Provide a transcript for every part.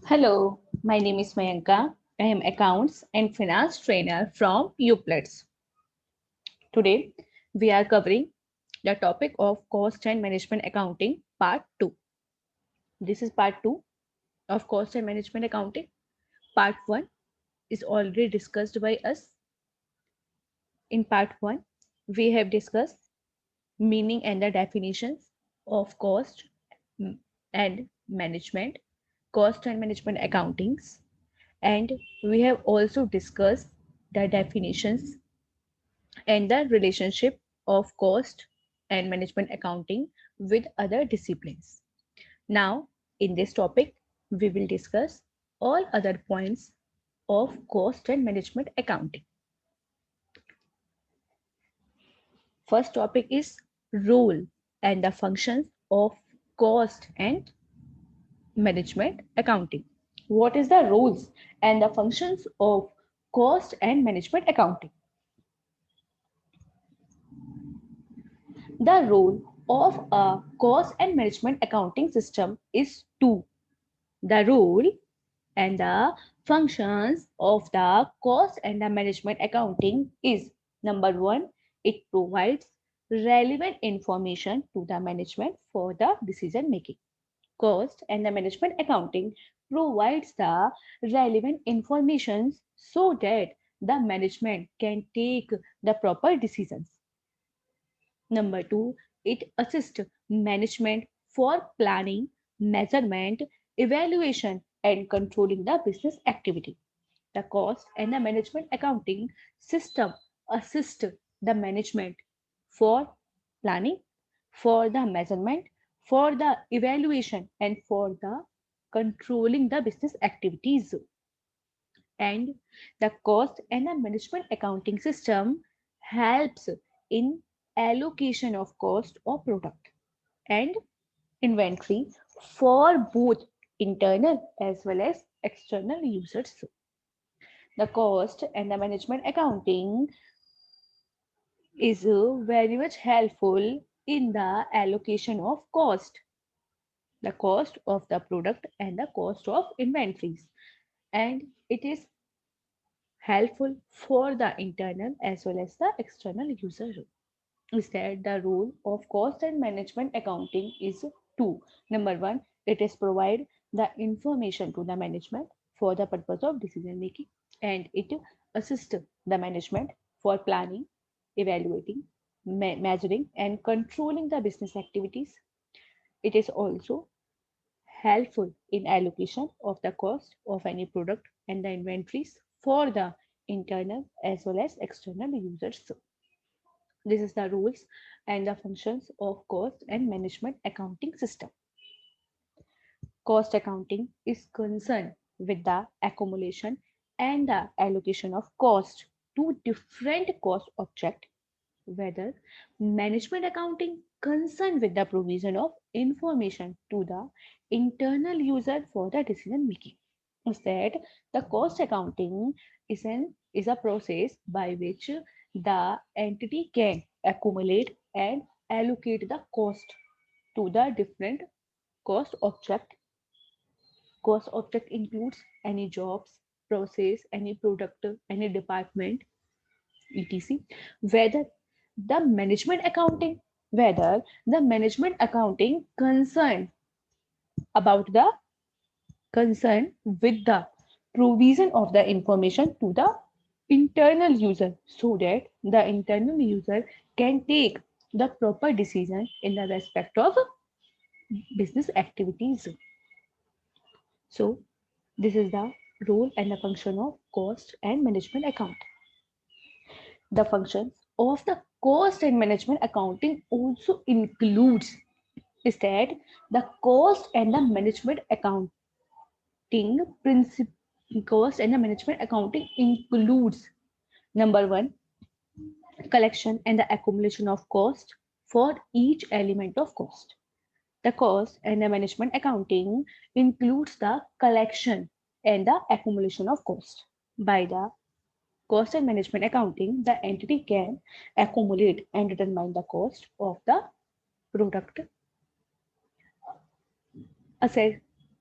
Hello, my name is Mayanka. I am accounts and finance trainer from UPLETS. Today, we are covering the topic of cost and management accounting part 2. This is part 2 of cost and management accounting. Part 1 is already discussed by us. In part 1, we have discussed meaning and the definitions of cost and management, cost and management accountings, and we have also discussed the definitions and the relationship of cost and management accounting with other disciplines. Now, in this topic, we will discuss all other points of cost and management accounting. First topic is role and the functions of cost and management accounting. What is the roles and the functions of cost and management accounting? The role of a cost and management accounting system is two. The role and the functions of the cost and the management accounting is number one, it provides relevant information to the management for the decision making. Cost and the management accounting provides the relevant information so that the management can take the proper decisions. Number two, it assists management for planning, measurement, evaluation, and controlling the business activity. The cost and the management accounting system assist the management for planning, for the measurement, for the evaluation, and for the controlling the business activities. And the cost and the management accounting system helps in allocation of cost of product and inventory for both internal as well as external users. The cost and the management accounting is very much helpful in the allocation of cost, the cost of the product and the cost of inventories, and it is helpful for the internal as well as the external user. Is that the role of cost and management accounting is two. Number one, it is provide the information to the management for the purpose of decision making, and it assists the management for planning, evaluating, measuring, and controlling the business activities. It is also helpful in allocation of the cost of any product and the inventories for the internal as well as external users. This is the rules and the functions of cost and management accounting system. Cost accounting is concerned with the accumulation and the allocation of cost to different cost object, whether management accounting concerned with the provision of information to the internal user for the decision making. Instead, the cost accounting is a process by which the entity can accumulate and allocate the cost to the different cost object. Cost object includes any jobs, process, any product, any department, etc. Whether the management accounting, whether the management accounting about the concern with the provision of the information to the internal user so that the internal user can take the proper decision in the respect of business activities. So this is the role and the function of cost and management account. The functions of the cost and management accounting also includes is that the cost and the management accounting principle cost and the management accounting includes number one, collection and the accumulation of cost for each element of cost. The cost and the management accounting includes the collection and the accumulation of cost. By the cost and management accounting, the entity can accumulate and determine the cost of the product,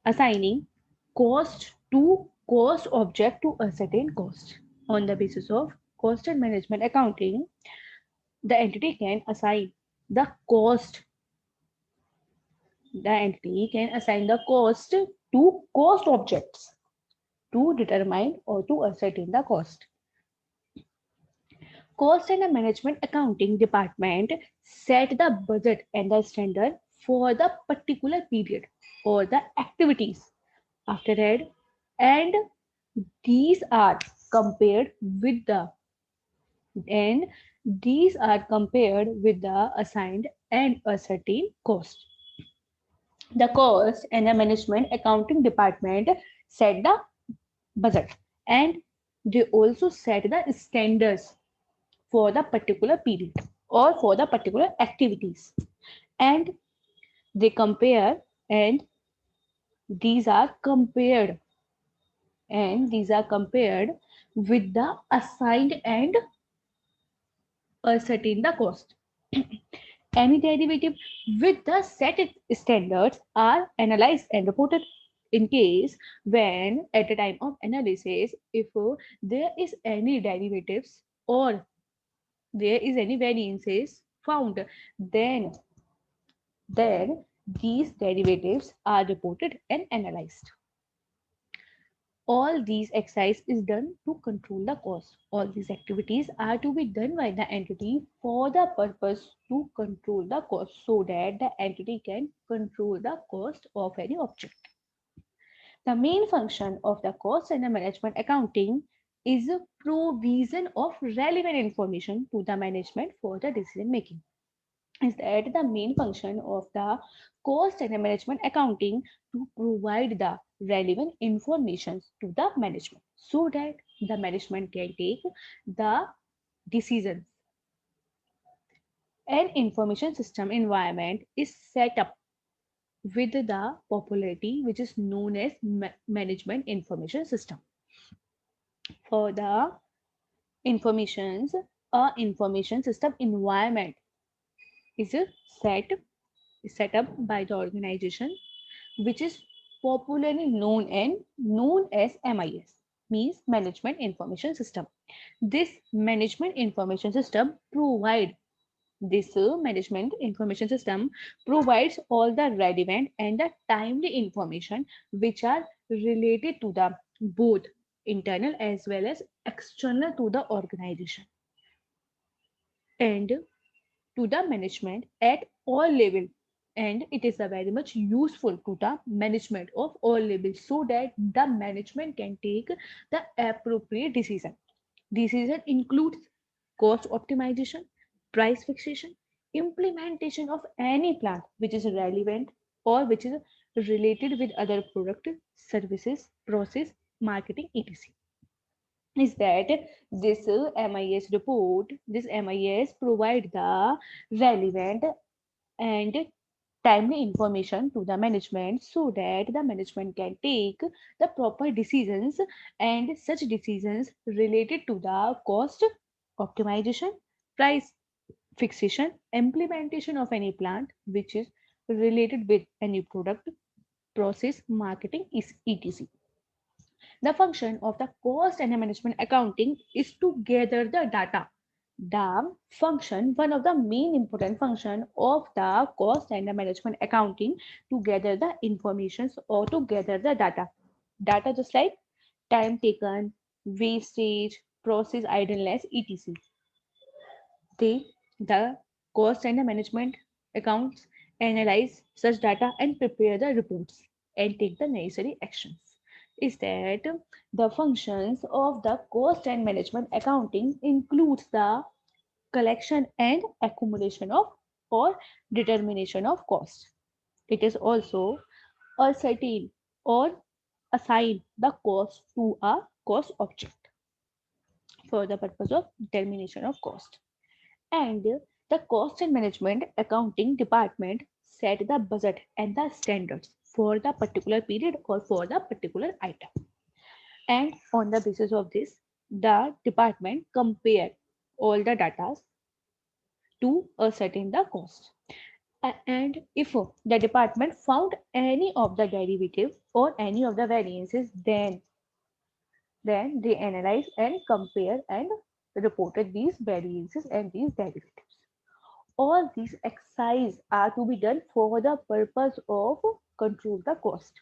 assigning cost to cost object to ascertain cost. On the basis of cost and management accounting, the entity can assign the cost. The entity can assign the cost to cost objects to determine or to ascertain the cost. Cost and management accounting department set the budget and the standard for the particular period or the activities after that, and these are compared with the and these are compared with the assigned and ascertained cost. The cost and the management accounting department set the budget, and they also set the standards for the particular period or for the particular activities, and they compare, and these are compared these are compared with the assigned and ascertain the cost. Any derivative with the set standards are analyzed and reported. In case when at the time of analysis, if there is any derivatives or there is any variances found, then these derivatives are reported and analyzed. All these exercise is done to control the cost. All these activities are to be done by the entity for the purpose to control the cost, so that the entity can control the cost of any object. The main function of the cost and the management accounting is a provision of relevant information to the management for the decision making. Is that the main function of the cost and management accounting, to provide the relevant information to the management so that the management can take the decisions. An information system environment is set up with the popularity which is known as management information system. For the informations, a information system environment is set set up by the organization, which is popularly known as MIS, means Management Information System. This management information system provide this management information system provides all the relevant and the timely information which are related to the both internal as well as external to the organization and to the management at all level, and it is a very much useful to the management of all levels so that the management can take the appropriate decision includes cost optimization, price fixation, implementation of any plan which is relevant or which is related with other product, services, process, marketing, etc. Is that this MIS report, this MIS provide the relevant and timely information to the management so that the management can take the proper decisions, and such decisions related to the cost optimization, price fixation, implementation of any plant which is related with any product, process, marketing, is etc. The function of the cost and management accounting is to gather the data. The function, one of the main important function of the cost and the management accounting, to gather the informations or to gather the data. Data just like time taken, wastage, process idleness, etc. They, the cost and the management accounts, analyze such data and prepare the reports and take the necessary actions. Is that the functions of the cost and management accounting includes the collection and accumulation of or determination of cost. It is also ascertain or assign the cost to a cost object for the purpose of determination of cost. And the cost and management accounting department set the budget and the standards for the particular period or for the particular item. And on the basis of this, the department compare all the data to ascertain the cost. And if the department found any of the derivative or any of the variances, then they analyze and compare and reported these variances and these derivatives. All these exercises are to be done for the purpose of control the cost.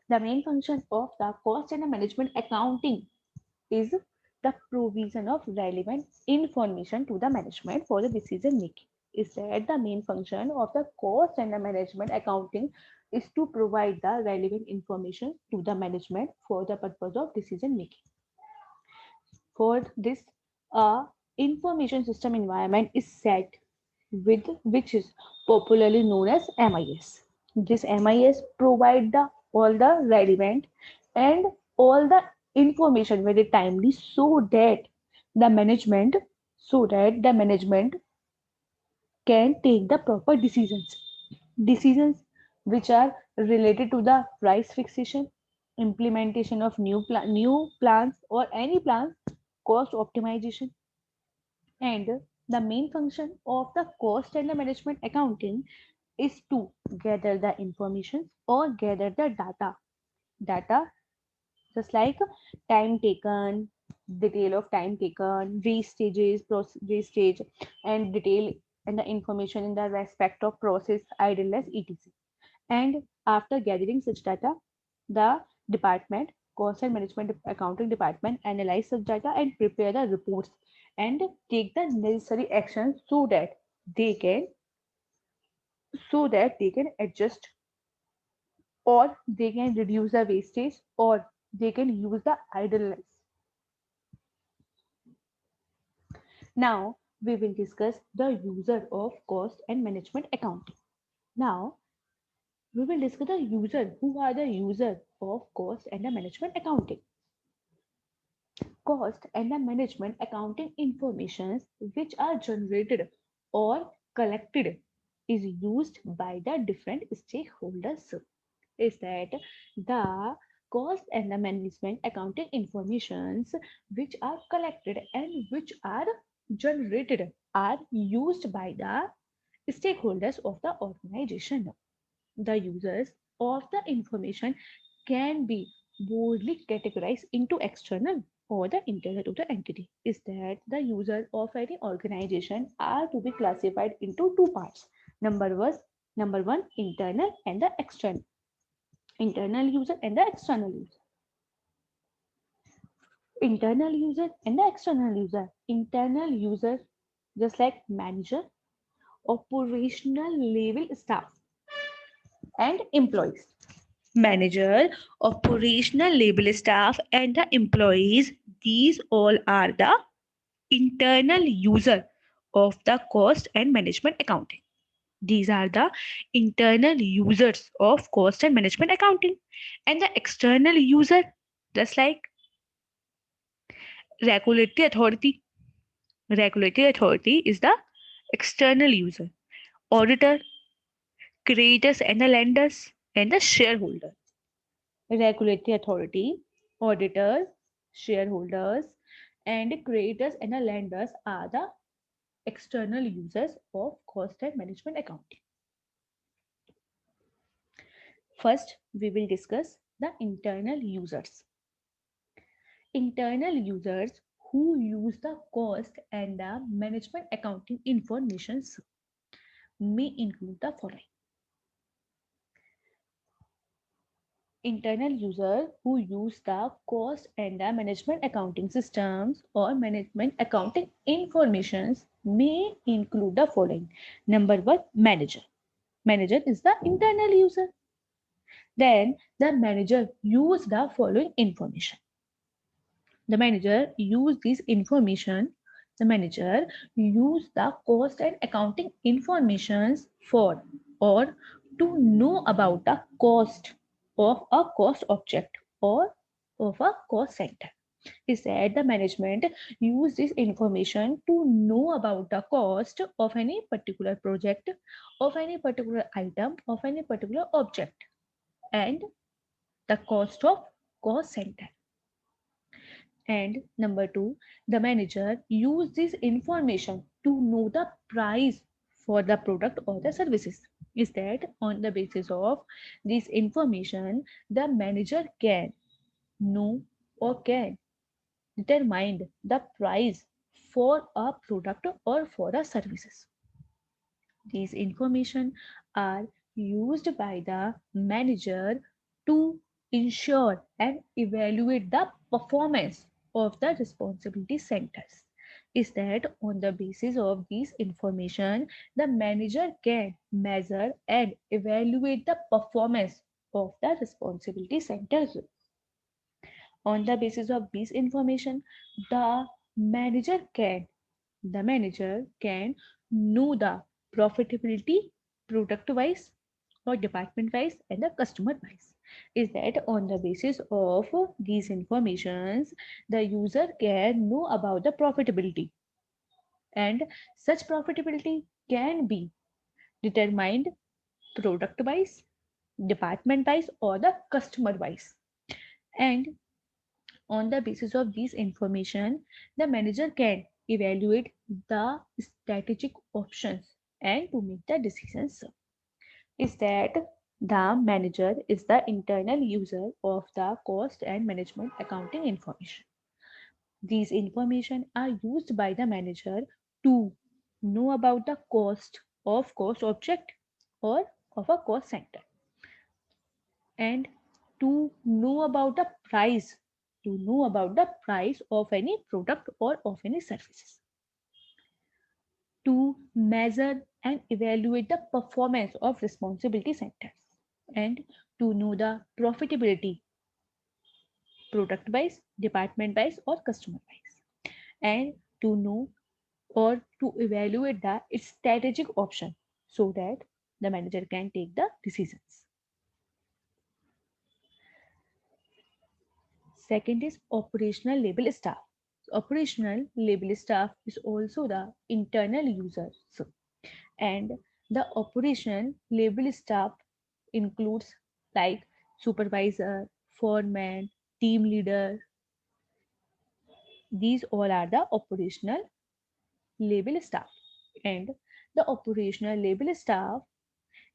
The main function of the cost and management accounting is the provision of relevant information to the management for the decision making. Is that the main function of the cost and the management accounting is to provide the relevant information to the management for the purpose of decision making. For this, a information system environment is set with which is popularly known as MIS. This MIS provide the all the relevant and all the information very timely the management so that the management can take the proper decisions. Decisions which are related to the price fixation, implementation of new plans or any plans, cost optimization, and the main function of the cost and the management accounting is to gather the information or gather the data just like time taken, detail of time taken, wastage, and detail and the information in the respect of process, idleness, etc. And after gathering such data, the department, cost and management accounting department, analyze such data and prepare the reports and take the necessary actions they can so that they can adjust or they can reduce the wastage or they can use the idleness. Now we will discuss the user of cost and management accounting. Now we will discuss the user. Who are the user of cost and the management accounting? Cost and the management accounting informations which are generated or collected is used by the different stakeholders. Is that the cost and the management accounting informations which are collected and which are generated are used by the stakeholders of the organization. The users of the information can be broadly categorized into external or the internal to the entity. Is that the user of any organization are to be classified into two parts. Number one, internal and the external. Internal user and the external user. Internal user and the external user. Internal user, just like manager, operational level staff, and employees. Manager, operational level staff, and the employees, these all are the internal user of the cost and management accounting. These are the internal users of cost and management accounting. And the external user, just like regulatory authority. Regulatory authority is the external user. Auditor, creditors and the lenders, and the shareholder. Regulatory authority, auditors, shareholders, and creditors and the lenders are the external users of cost and management accounting. First, we will discuss the internal users. Internal users who use the cost and the management accounting information may include the following. Internal user who use the cost and the management accounting systems or management accounting informations may include the following. Number one, manager. Manager is the internal user. Then the manager use the following information. The manager use this information. The manager use the cost and accounting informations for or to know about the cost of a cost object or of a cost center. He said the management use this information to know about the cost of any particular project, of any particular item, of any particular object, and the cost of cost center. And number two, the manager use this information to know the price for the product or the services. Is that on the basis of this information, the manager can know or can determine the price for a product or for a services. These information are used by the manager to ensure and evaluate the performance of the responsibility centers. Is that on the basis of these information, the manager can measure and evaluate the performance of the responsibility centers. On the basis of this information, the manager can the manager can know the profitability product wise or department wise and the customer wise. Is that on the basis of these informations, the user can know about the profitability, and such profitability can be determined product wise, department wise or the customer wise. And on the basis of these information, the manager can evaluate the strategic options and to make the decisions. Is that the manager is the internal user of the cost and management accounting information. These information are used by the manager to know about the cost of cost object or of a cost center, and to know about the price of any product or of any services, to measure and evaluate the performance of responsibility centers, and to know the profitability product wise, department wise or customer wise, and to know or to evaluate the strategic option so that the manager can take the decisions. Second is operational label staff. Operational label staff is also the internal users, and the operation label staff includes like supervisor, foreman, team leader. These all are the operational label staff, and the operational label staff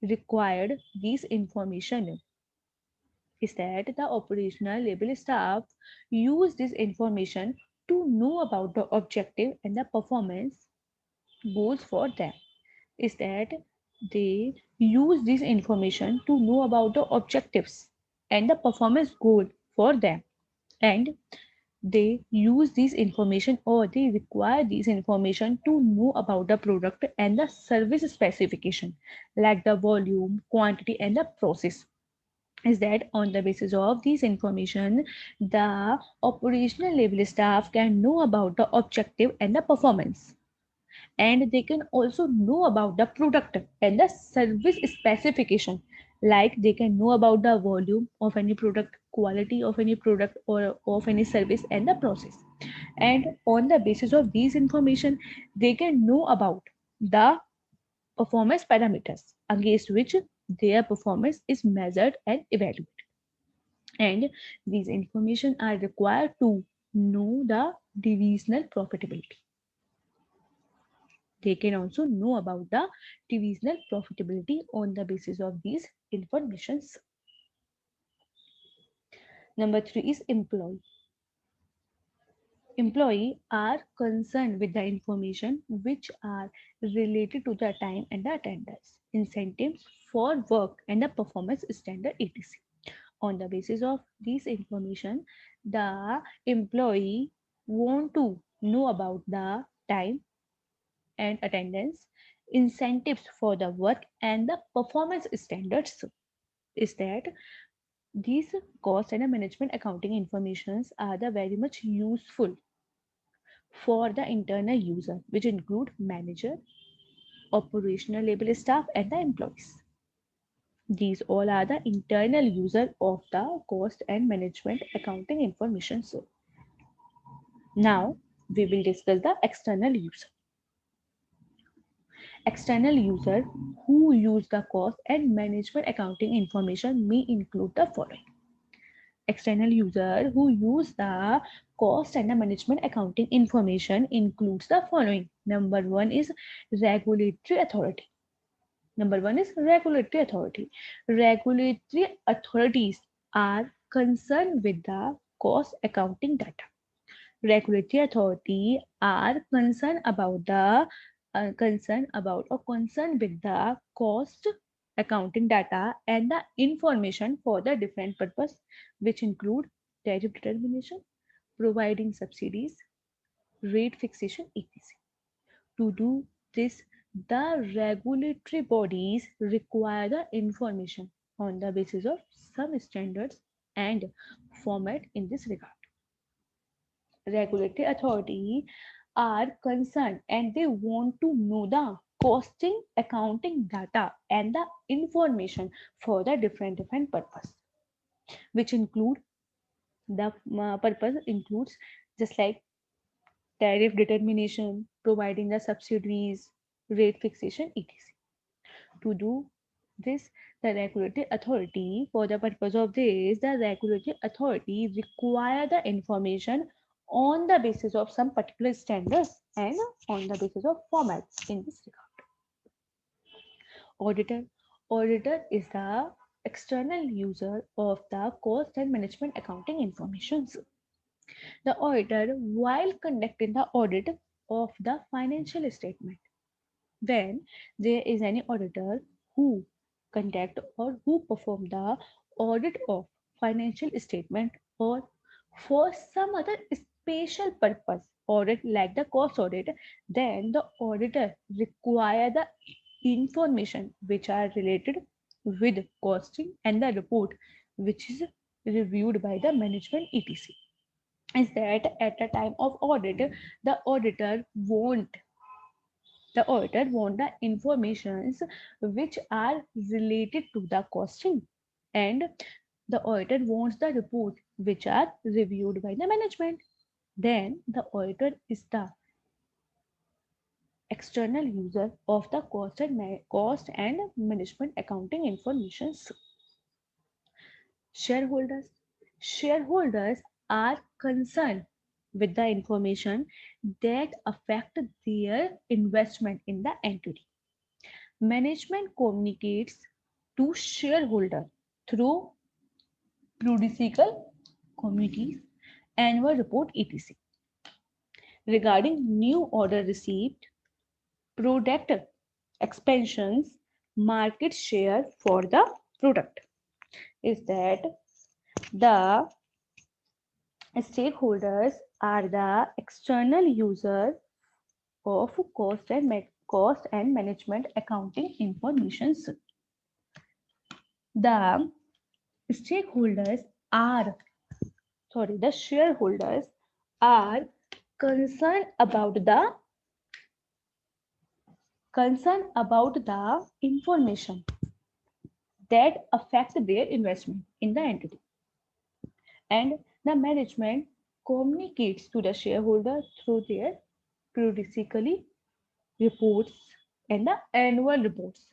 required these information. Is that the operational label staff use this information to know about the objective and the performance goals for them. Is that they use this information to know about the objectives and the performance goal for them, and they use this information or they require this information to know about the product and the service specification like the volume, quantity and the process. Is that on the basis of this information, the operational level staff can know about the objective and the performance, and they can also know about the product and the service specification, like they can know about the volume of any product, quality of any product or of any service and the process. And on the basis of these information, they can know about the performance parameters against which their performance is measured and evaluated, and these information are required to know the divisional profitability. They can also know about the divisional profitability on the basis of these informations. Number 3 is employee. Employee are concerned with the information which are related to the time and the attendance, incentives for work and the performance standard etc. On the basis of this information, the employee want to know about the time and attendance, incentives for the work and the performance standards. Is that these cost and management accounting informations are the very much useful for the internal user, which include manager, operational label staff and the employees. These all are the internal user of the cost and management accounting information. So now we will discuss the external user. External user who use the cost and management accounting information may include the following. external user who use the cost and the management accounting information includes the following. Number one is regulatory authority. Number one is regulatory authority. Regulatory authorities are concerned with the cost accounting data. Regulatory authority are concerned with the cost accounting data and the information for the different purpose, which include tariff determination, providing subsidies, rate fixation, etc. To do this, the regulatory bodies require the information on the basis of some standards and format in this regard. Regulatory authority are concerned and they want to know the costing accounting data and the information for the different purpose, which include the purpose includes just like tariff determination, providing the subsidies, rate fixation, etc. To do this, the regulatory authority, for the purpose of this, the regulatory authority require the information on the basis of some particular standards and on the basis of formats in this regard. Auditor. Auditor is the external user of the cost and management accounting information. The auditor, while conducting the audit of the financial statement, when there is any auditor who conduct or who perform the audit of financial statement or for some other special purpose audit like the cost audit, then the auditor require the information which are related with costing and the report which is reviewed by the management etc. Is that at the time of audit the auditor want the informations which are related to the costing, and the auditor wants the report which are reviewed by the management. Then the auditor is the external user of the cost and management accounting information. Shareholders. Shareholders are concerned with the information that affect their investment in the entity. Management communicates to shareholder through prudential committees, annual report, etc. Regarding new order received, product expansions, market share for the product, is that the stakeholders are the external user of cost and management accounting information. The stakeholders are the shareholders are concerned about the information that affects their investment in the entity, and the management communicates to the shareholder through their periodically reports and the annual reports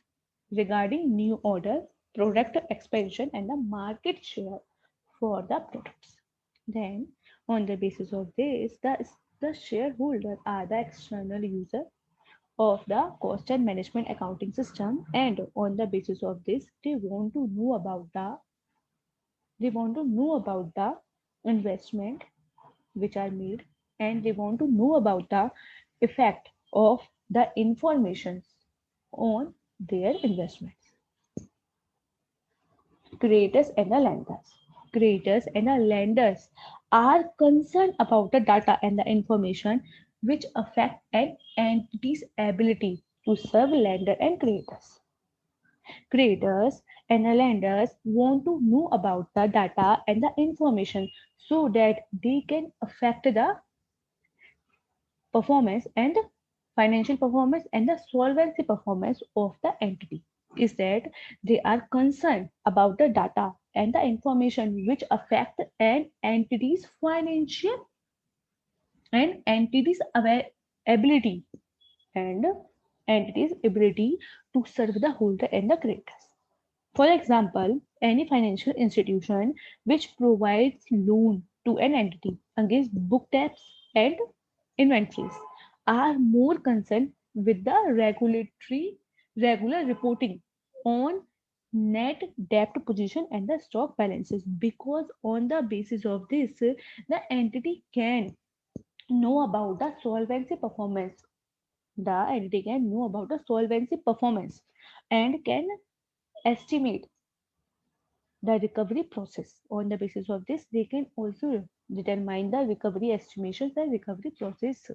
regarding new order, product expansion, and the market share for the products. Then, on the basis of this, the shareholder are the external user of the cost and management accounting system, and on the basis of this, they want to know about the investment which are made, and they want to know about the effect of the information on their investments. Creators and the lenders. Creators and the lenders are concerned about the data and the information which affect an entity's ability to serve lender and creators. Creators and the lenders want to know about the data and the information so that they can affect the performance and financial performance and the solvency performance of the entity. Is that they are concerned about the data and the information which affect an entity's financial and ability and entity's ability to serve the holder and the creditors. For example, any financial institution which provides loan to an entity against book debts and inventories are more concerned with the regular reporting on net debt position and the stock balances, because on the basis of this the entity can know about the solvency performance. The entity can know about the solvency performance and can estimate the recovery process. On the basis of this, they can also determine the recovery estimations, the recovery process.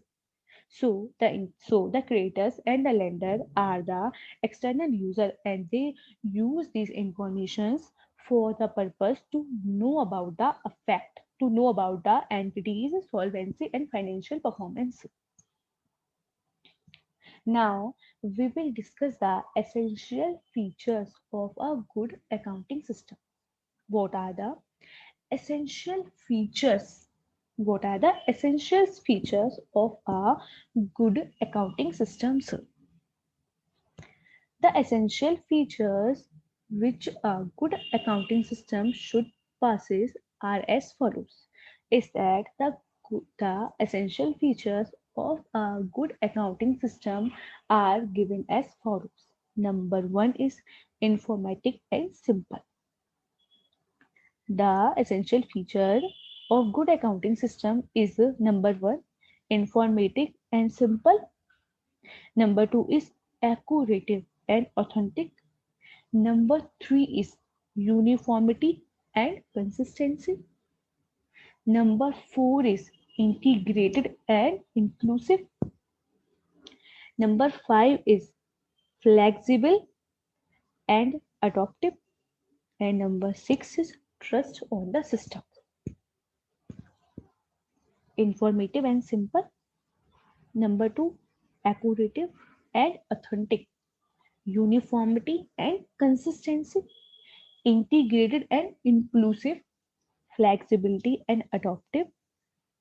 So the creators and the lender are the external user, and they use these informations for the purpose to know about the effect, to know about the entity's solvency and financial performance. Now we will discuss the essential features of a good accounting system. What are the essential features? What are the essential features of a good accounting system, sir? The essential features which a good accounting system should possess are as follows. Is that the essential features of a good accounting system are given as follows. Number one is informative and simple. The essential feature of good accounting system is number one, informative and simple. Number two is accurate and authentic. Number three is uniformity and consistency. Number four is integrated and inclusive. Number five is flexible and adaptive. And number six is trust on the system. Informative and simple. Number two, accurate and authentic. Uniformity and consistency. Integrated and inclusive. Flexibility and adaptive.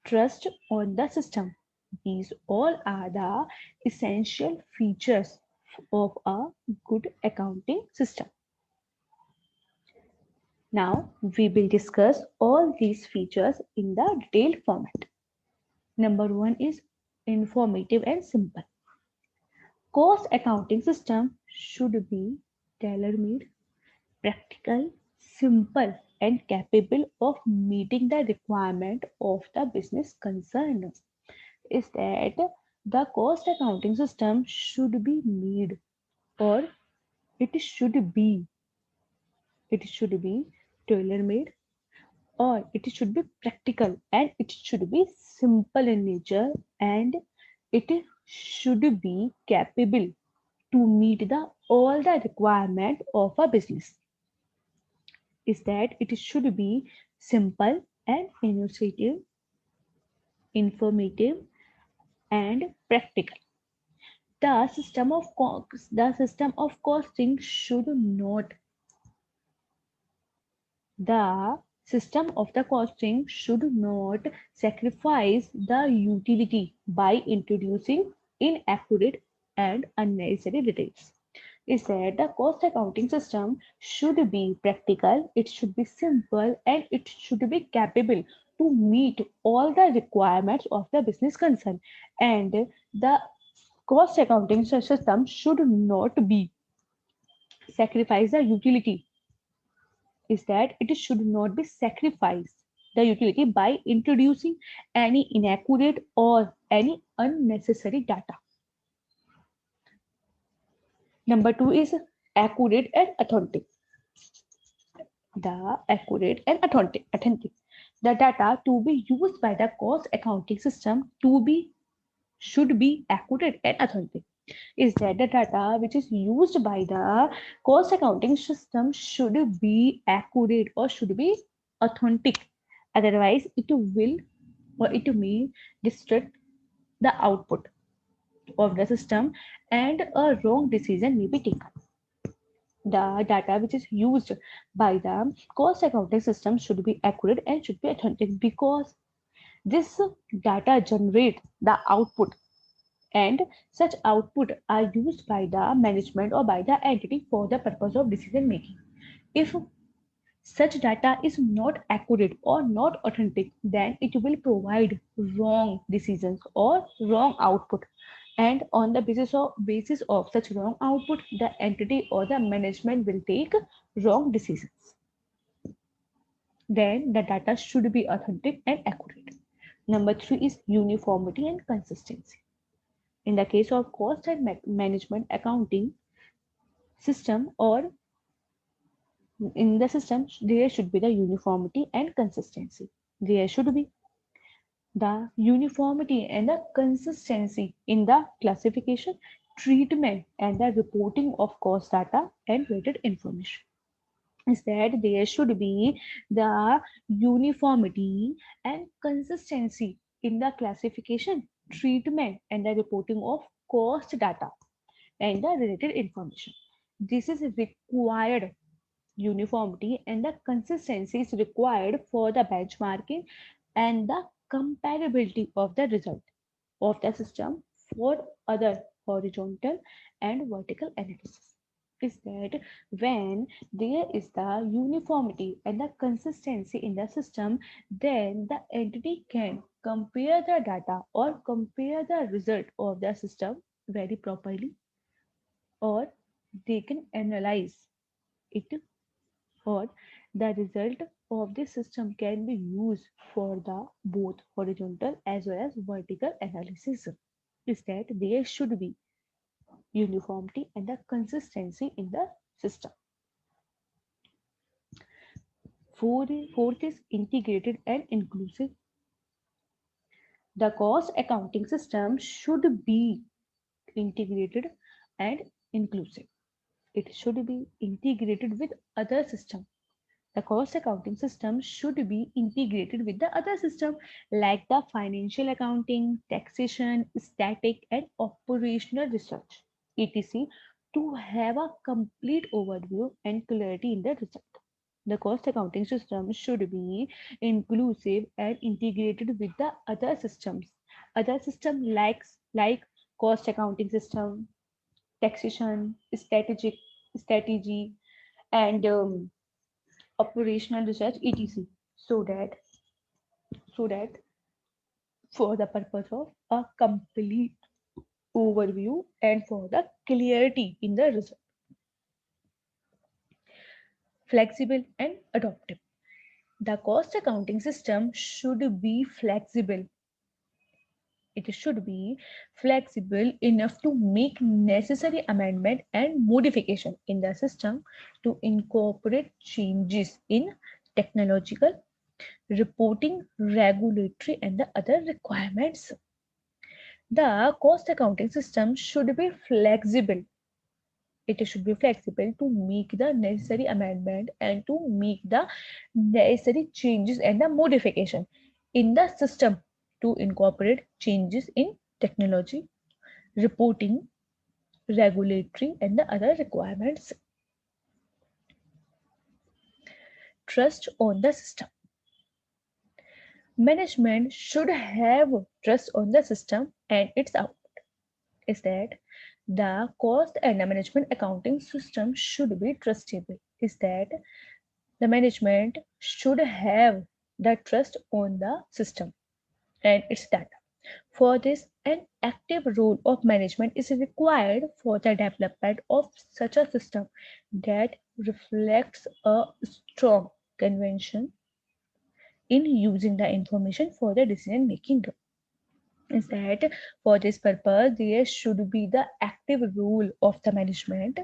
Trust on the system. These all are the essential features of a good accounting system. Now we will discuss all these features in the detailed format. Number one is informative and simple. Cost accounting system should be tailor-made, practical, simple, and capable of meeting the requirement of the business concerned. Is that the cost accounting system should be made, or it should be it should be tailor-made, or it should be practical, and it should be simple in nature, and it should be capable to meet the all the requirement of a business. Is that it should be simple and innovative, informative and practical. The system of costing should not the system of the costing should not sacrifice the utility by introducing inaccurate and unnecessary details. Is that the cost accounting system should be practical, it should be simple, and it should be capable to meet all the requirements of the business concern. And the cost accounting system should not be sacrifice the utility. Is that it should not be sacrificed the utility by introducing any inaccurate or any unnecessary data. Number two is accurate and authentic. The accurate and authentic. The data to be used by the cost accounting system to be should be accurate and authentic. Is that the data which is used by the cost accounting system should be accurate or should be authentic. Otherwise, it will or it may distort the output of the system and a wrong decision may be taken. The data which is used by the cost accounting system should be accurate and should be authentic, because this data generate the output, and such output are used by the management or by the entity for the purpose of decision making. If such data is not accurate or not authentic, then it will provide wrong decisions or wrong output. And on the basis of such wrong output, the entity or the management will take wrong decisions. Then the data should be authentic and accurate. Number three is uniformity and consistency. In the case of cost and management accounting system, or in the system, there should be the uniformity and consistency. There should be the uniformity and the consistency in the classification, treatment, and the reporting of cost data and related information. Instead, there should be the uniformity and consistency in the classification, treatment, and the reporting of cost data and the related information. This is required. Uniformity and the consistency is required for the benchmarking and the comparability of the result of the system for other horizontal and vertical analysis. Is that when there is the uniformity and the consistency in the system, then the entity can compare the data or compare the result of the system very properly, or they can analyze it, or the result of this system can be used for the both horizontal as well as vertical analysis. Is that there should be uniformity and the consistency in the system. Fourth is integrated and inclusive. The cost accounting system should be integrated and inclusive. It should be integrated with other systems. The cost accounting system should be integrated with the other system like the financial accounting, taxation, static, and operational research, etc., to have a complete overview and clarity in the result. The cost accounting system should be inclusive and integrated with the other systems. Other system like cost accounting system, taxation, strategy, and operational research, etc., so that so that for the purpose of a complete overview and for the clarity in the result. Flexible and adaptive. The cost accounting system should be flexible. It should be flexible enough to make necessary amendment and modification in the system to incorporate changes in technological, reporting, regulatory, and the other requirements. The cost accounting system should be flexible. It should be flexible to make the necessary amendment and to make the necessary changes and the modification in the system to incorporate changes in technology, reporting, regulatory, and the other requirements. Trust on the system. Management should have trust on the system and its output. Is that the cost and the management accounting system should be trustable. Is that the management should have the trust on the system and its data. For this, an active role of management is required for the development of such a system that reflects a strong convention in using the information for the decision making. Is that for this purpose, there should be the active role of the management.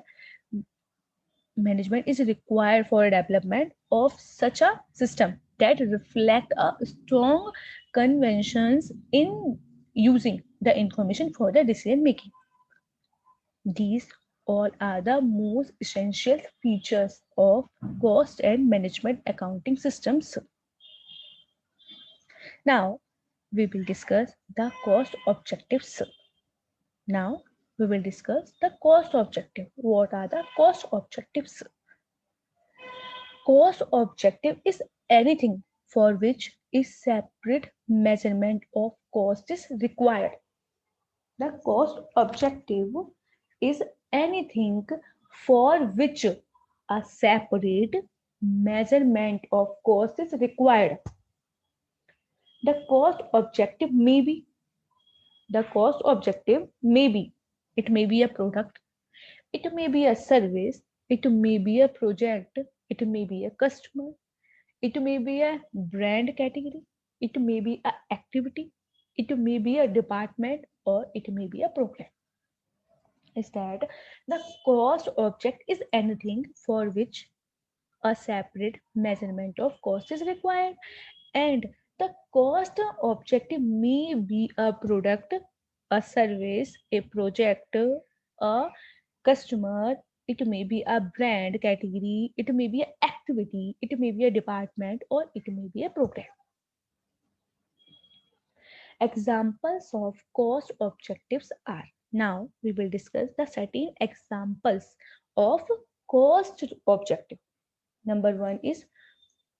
Management is required for development of such a system that reflect a strong conventions in using the information for the decision making. These all are the most essential features of cost and management accounting systems. Now we will discuss the cost objectives. Now we will discuss the cost objective. What are the cost objectives? Cost objective is anything for which a separate measurement of cost is required. The cost objective is anything for which a separate measurement of cost is required. The cost objective may be the cost objective may be it may be a product, it may be a service, it may be a project, it may be a customer, it may be a brand category, it may be a activity, it may be a department, or it may be a program. Is that the cost object is anything for which a separate measurement of cost is required, and the cost objective may be a product, a service, a project, a customer, it may be a brand category, it may be an activity, it may be a department, or it may be a program. Examples of cost objectives are, now we will discuss the certain examples of cost objective. Number one is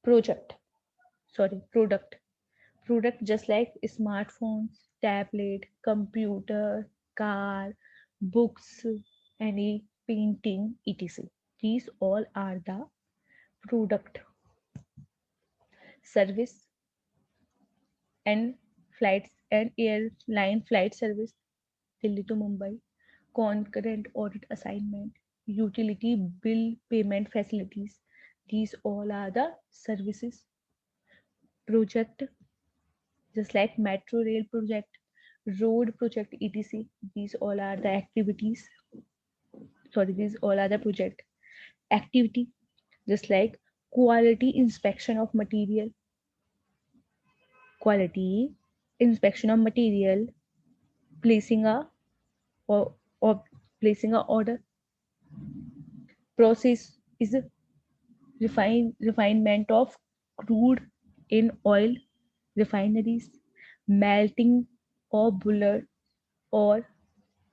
project, sorry, product. Product just like smartphones, tablet, computer, car, books, any painting, etc. These all are the product. Service and flights and airline flight service, Delhi to Mumbai, concurrent audit assignment, utility bill payment facilities. These all are the services. Project just like metro rail project, road project, etc. These all are the activities. Sorry, these all are the project. Activity just like quality inspection of material, quality inspection of material, placing a or placing a order. Process is a refinement of crude in oil refineries, melting of buller or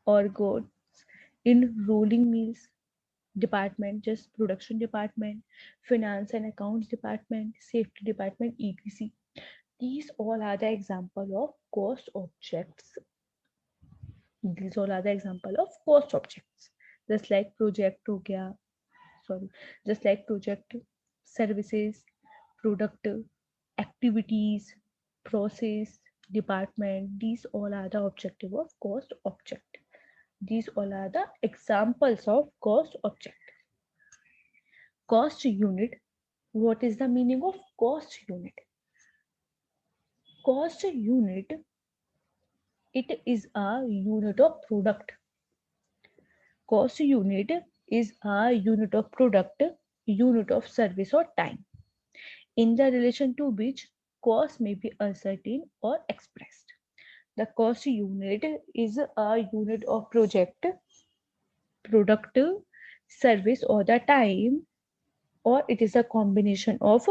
goods in rolling mills. Department just production department, finance and accounts department, safety department, etc. These all are the example of cost objects. These all are the example of cost objects. Just like project हो गया, sorry, just like project, services, product, activities, process, department. These all are the objective of cost object. These all are the examples of cost object. Cost unit. What is the meaning of cost unit? Cost unit, it is a unit of product. Cost unit is a unit of product, unit of service or time, in the relation to which cost may be ascertained or expressed. The cost unit is a unit of project, product, service, or the time, or it is a combination of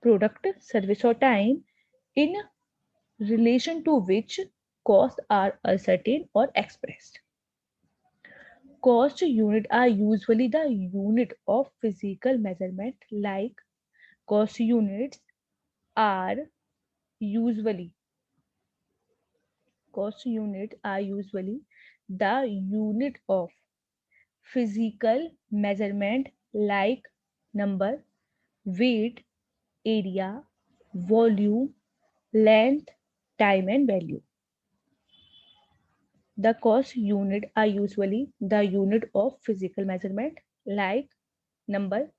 product, service, or time in relation to which costs are ascertained or expressed. Cost unit are usually the unit of physical measurement, like cost units are usually cost units are usually the unit of physical measurement, like number, weight, area, volume, length, time, and value. The cost unit are usually the unit of physical measurement, like number,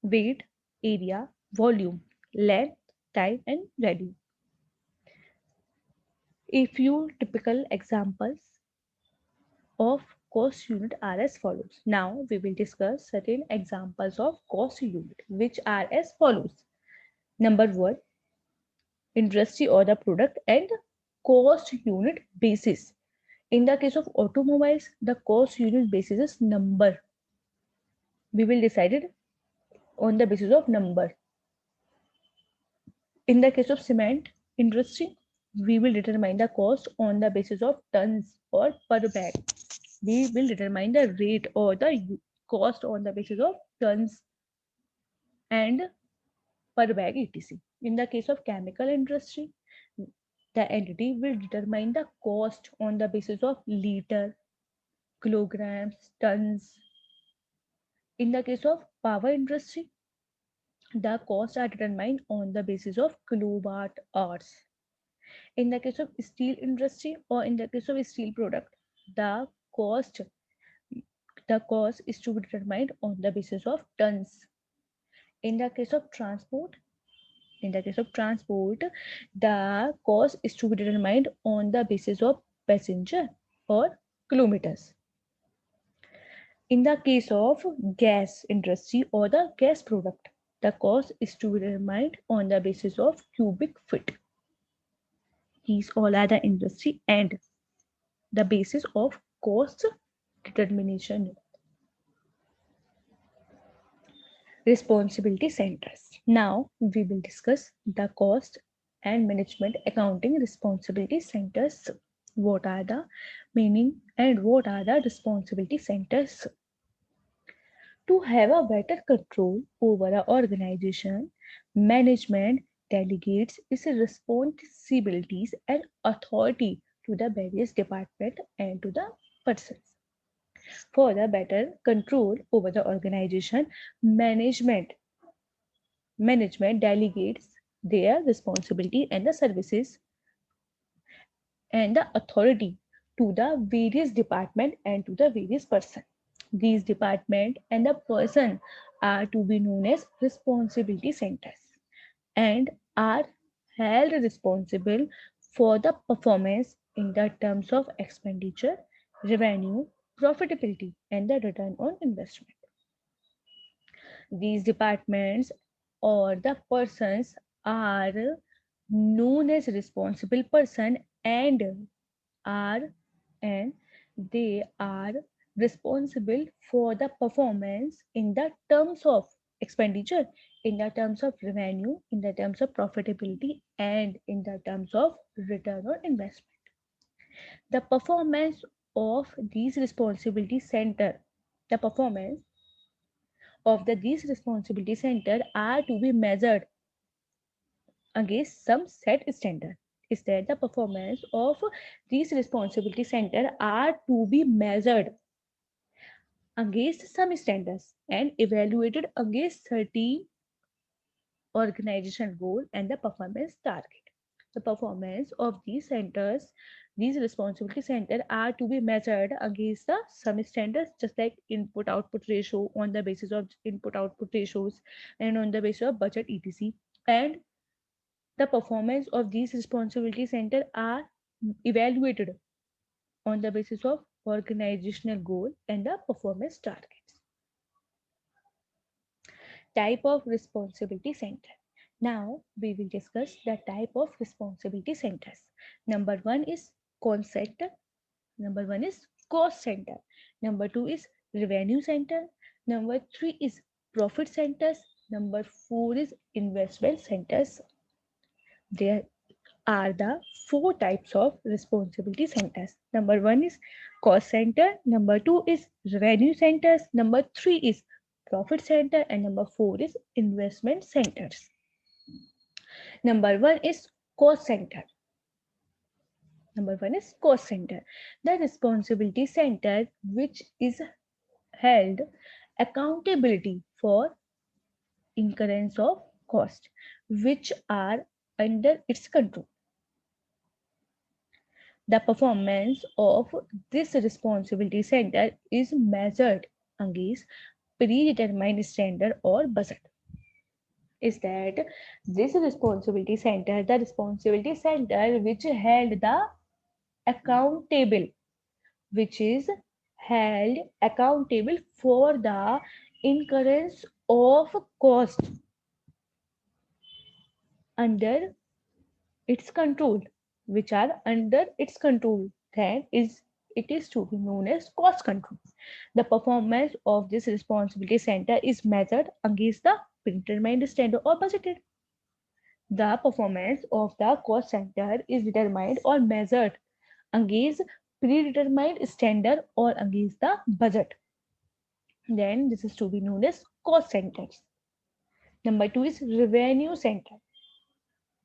weight, area, volume, length, time, and value. A few typical examples of cost unit are as follows. Now we will discuss certain examples of cost unit, which are as follows. Number one, industry or the product and cost unit basis. In the case of automobiles, the cost unit basis is number. We will decide it on the basis of number. In the case of cement industry, we will determine the cost on the basis of tons or per bag. We will determine the rate or the cost on the basis of tons and per bag, etc. In the case of chemical industry, the entity will determine the cost on the basis of liter, kilograms, tons, In the case of power industry, the costs are determined on the basis of kilowatt hours. In the case of steel industry or in the case of steel product, the cost the cost is to be determined on the basis of tons. In the case of transport, the cost is to be determined on the basis of passenger or kilometers. In the case of gas industry or the gas product, the cost is to be determined on the basis of cubic feet. These all are the industry and the basis of cost determination. Responsibility centers. Now we will discuss the cost and management accounting responsibility centers. What are the meaning and what are the responsibility centers? To have a better control over an organization, management delegates its responsibilities and authority to the various departments and to the persons. For the better control over the organization, management delegates their responsibility and the services and the authority to the various department and to the various person. These department and the person are to be known as responsibility centers and are held responsible for the performance in the terms of expenditure, revenue, profitability, and the return on investment. These departments or the persons are known as responsible person are and they are responsible for the performance in the terms of expenditure, in the terms of revenue, in the terms of profitability, and in the terms of return on investment. The performance of these responsibility center, the performance of these responsibility center are to be measured against some set standard. Is that the performance of these responsibility center are to be measured against some standards and evaluated against certain organizational goal and the performance target. The performance of these centers, these responsibility centers are to be measured against the some standards, just like input output ratio on the basis of input output ratios and on the basis of budget etc. And the performance of these responsibility centers are evaluated on the basis of organizational goal and the performance targets. Type of responsibility center. Now we will discuss the type of responsibility centers. Number one is cost center. Number one is cost center. Number two is revenue center. Number three is profit centers. Number four is investment centers. There are the four types of responsibility centers. Number one is cost center, number two is revenue centers, number three is profit center, and number four is investment centers. Number one is cost center. Number one is cost center, the responsibility center which is held accountability for incurrence of cost which are under its control. The performance of this responsibility center is measured against predetermined standard or budget. Is that this responsibility center, the responsibility center which held the accountable, which is held accountable for the incurrence of cost under its control, which are under its control, then it is to be known as cost control. The performance of this responsibility center is measured against the predetermined standard or budgeted. The performance of the cost center is determined or measured against predetermined standard or against the budget. Then this is to be known as cost centers. Number two is revenue center.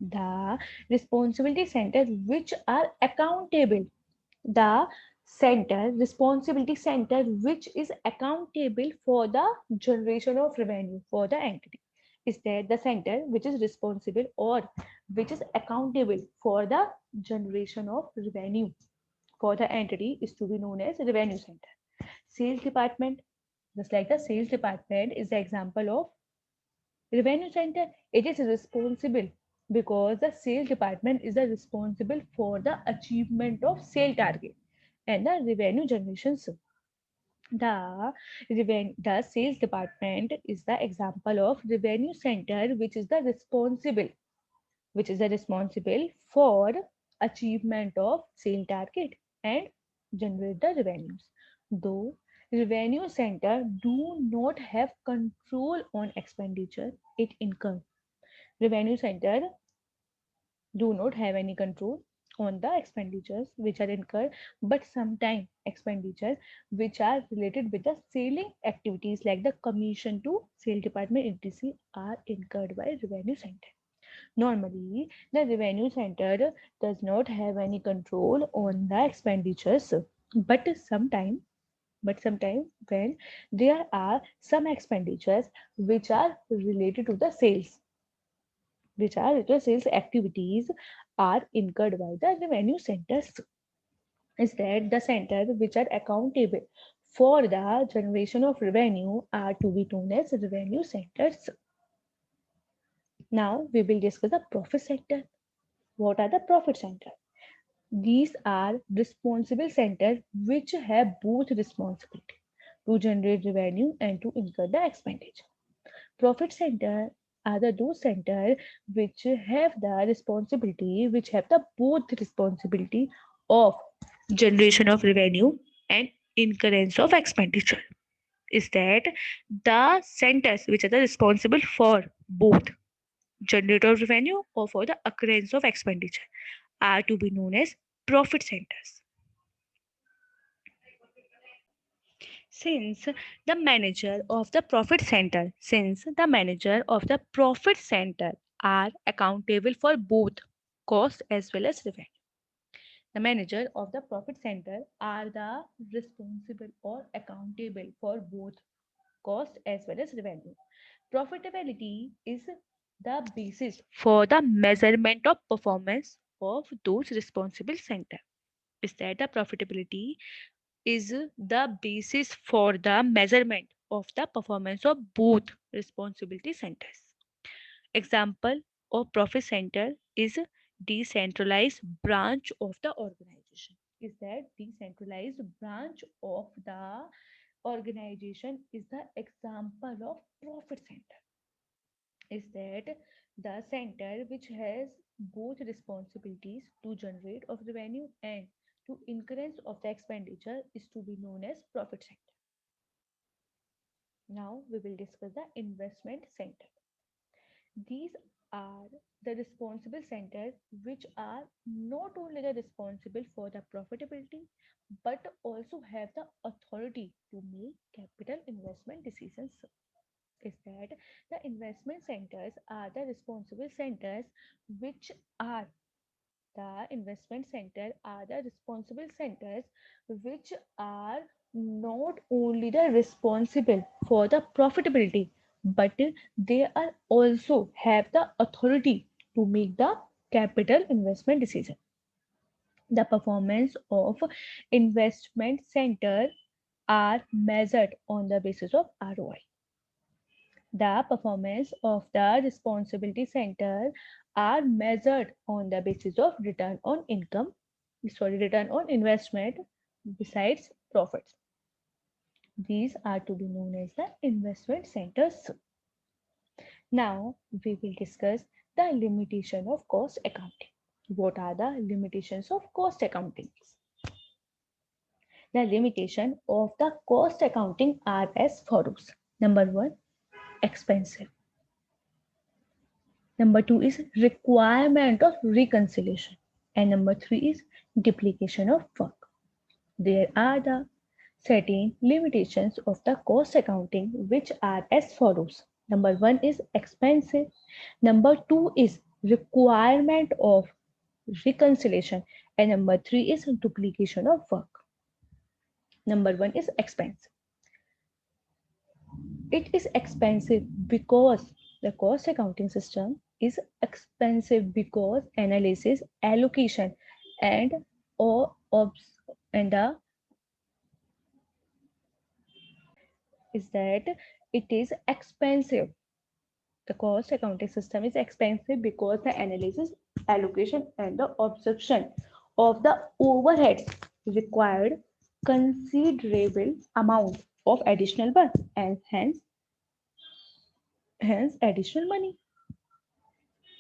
The responsibility centers which are accountable, the center, responsibility center, which is accountable for the generation of revenue for the entity. Is that the center which is responsible or which is accountable for the generation of revenue for the entity is to be known as revenue center. Sales department, just like the sales department is the example of revenue center. It is responsible because the sales department is the responsible for the achievement of sale target and the revenue generation. The sales department is the example of revenue center, which is the responsible for achievement of sale target and generate the revenues. Though revenue center do not have control on expenditure it incur. Revenue center do not have any control on the expenditures which are incurred, but sometimes expenditure which are related with the selling activities like the commission to sale department etc are incurred by revenue center. Normally, the revenue center does not have any control on the expenditures, but sometimes when there are some expenditures which are related to the sales, which are the sales activities are incurred by the revenue centers. Is that the center which are accountable for the generation of revenue are to be known as revenue centers. Now we will discuss the profit center. What are the profit center? These are responsible centers which have both responsibility to generate revenue and to incur the expenditure. Profit center are those centers which have the responsibility, which have the both responsibility of generation of revenue and incurrence of expenditure. Is that the centers which are the responsible for both generator of revenue or for the occurrence of expenditure are to be known as profit centers. Since the manager of the profit center are accountable for both cost as well as revenue. The manager of the profit center are the responsible or accountable for both cost as well as revenue. Profitability is the basis for the measurement of performance of those responsible center. Is that the profitability is the basis for the measurement of the performance of both responsibility centers. Example of profit center is decentralized branch of the organization. Is that decentralized branch of the organization is the example of profit center. Is that the center which has both responsibilities to generate of revenue and to increase of the expenditure is to be known as profit center. Now we will discuss the investment center. These are the responsible centers which are not only the responsible for the profitability but also have the authority to make capital investment decisions. Is that the investment centers are the responsible centers which are the investment center are the responsible centers which are not only the responsible for the profitability but they are also have the authority to make the capital investment decision. The performance of investment center are measured on the basis of ROI. The performance of the responsibility center are measured on the basis of return on investment besides profits. These are to be known as the investment centers. Now we will discuss the limitation of cost accounting. What are the limitations of cost accounting? The limitation of the cost accounting are as follows. Number one, expensive. Number two is requirement of reconciliation. And number three is duplication of work. There are the certain limitations of the cost accounting which are as follows. Number one is expensive. Number two is requirement of reconciliation. And number three is duplication of work. Number one is expense. It is expensive because the cost accounting system is expensive because analysis, allocation, and or obs and the is that it is expensive. The cost accounting system is expensive because the analysis, allocation, and the absorption of the overheads required considerable amount of additional work and hence additional money.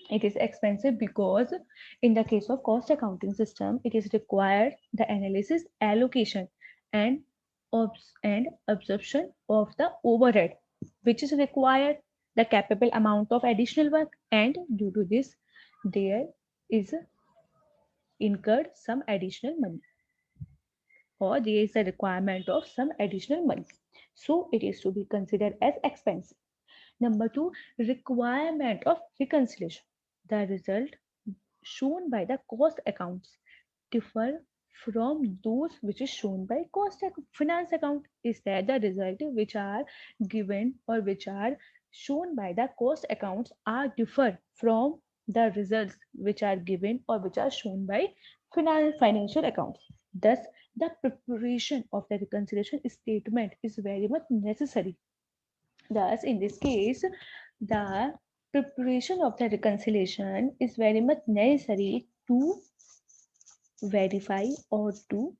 It is expensive because in the case of cost accounting system, it is required the analysis, allocation, and absorption of the overhead, which is required the capable amount of additional work, and due to this, there is incurred some additional money, or there is a requirement of some additional money. So it is to be considered as expensive. Number two, requirement of reconciliation. The result shown by the cost accounts differ from those which is shown by finance account. Is that the result which are given or which are shown by the cost accounts are differ from the results which are given or which are shown by financial accounts. Thus, the preparation of the reconciliation statement is very much necessary. Thus, in this case, the preparation of the reconciliation is very much necessary to verify or to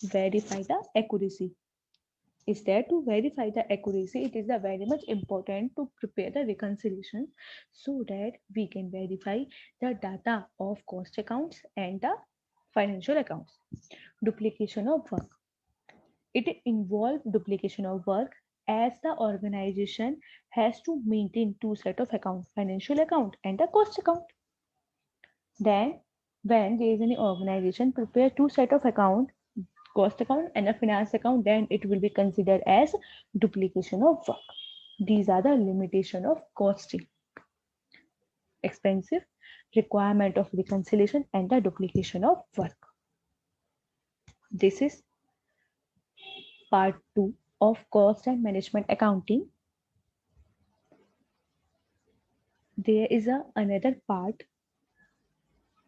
verify the accuracy. Is there to verify the accuracy? It is very much important to prepare the reconciliation so that we can verify the data of cost accounts and the financial accounts. Duplication of work. It involves duplication of work as the organization has to maintain two set of accounts, financial account and the cost account. Then when there is any organization prepare two set of account, cost account and a finance account, then it will be considered as duplication of work. These are the limitation of costing. Expensive, requirement of reconciliation and the duplication of work. This is part 2 of cost and management accounting. There is another part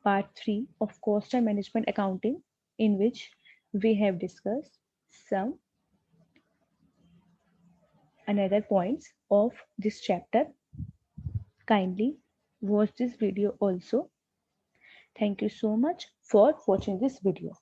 3 of cost and management accounting, in which we have discussed some another points of this chapter. Kindly watch this video also. Thank you so much for watching this video.